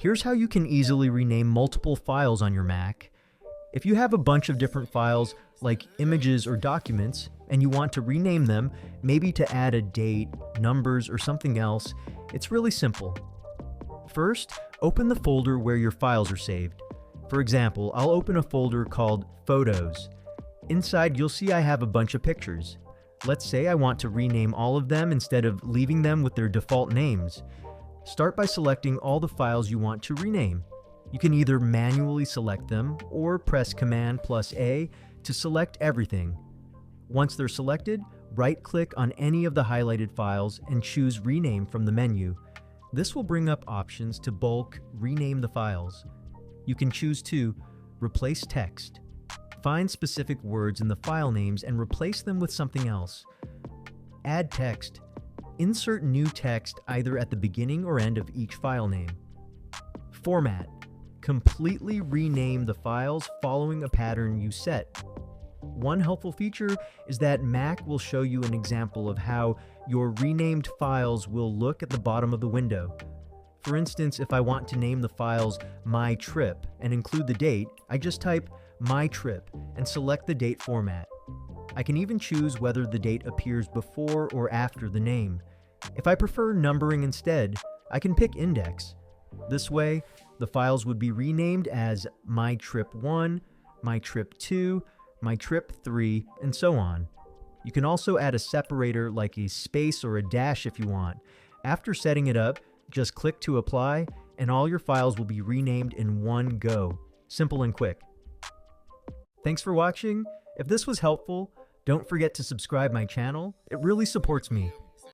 Here's how you can easily rename multiple files on your Mac. If you have a bunch of different files, like images or documents, and you want to rename them, maybe to add a date, numbers, or something else, it's really simple. First, open the folder where your files are saved. For example, I'll open a folder called Photos. Inside, you'll see I have a bunch of pictures. Let's say I want to rename all of them instead of leaving them with their default names. Start by selecting all the files you want to rename. You can either manually select them or press Command+A to select everything. Once they're selected, right-click on any of the highlighted files and choose Rename from the menu. This will bring up options to bulk rename the files. You can choose to replace text. Find specific words in the file names and replace them with something else. Add text. Insert new text either at the beginning or end of each file name. Format. Completely rename the files following a pattern you set. One helpful feature is that Mac will show you an example of how your renamed files will look at the bottom of the window. For instance, if I want to name the files My Trip and include the date, I just type My Trip and select the date format. I can even choose whether the date appears before or after the name. If I prefer numbering instead, I can pick index. This way, the files would be renamed as My Trip 1, My Trip 2, My Trip 3, and so on. You can also add a separator like a space or a dash if you want. After setting it up, just click to apply, and all your files will be renamed in one go. Simple and quick. Thanks for watching. If this was helpful, don't forget to subscribe my channel. It really supports me.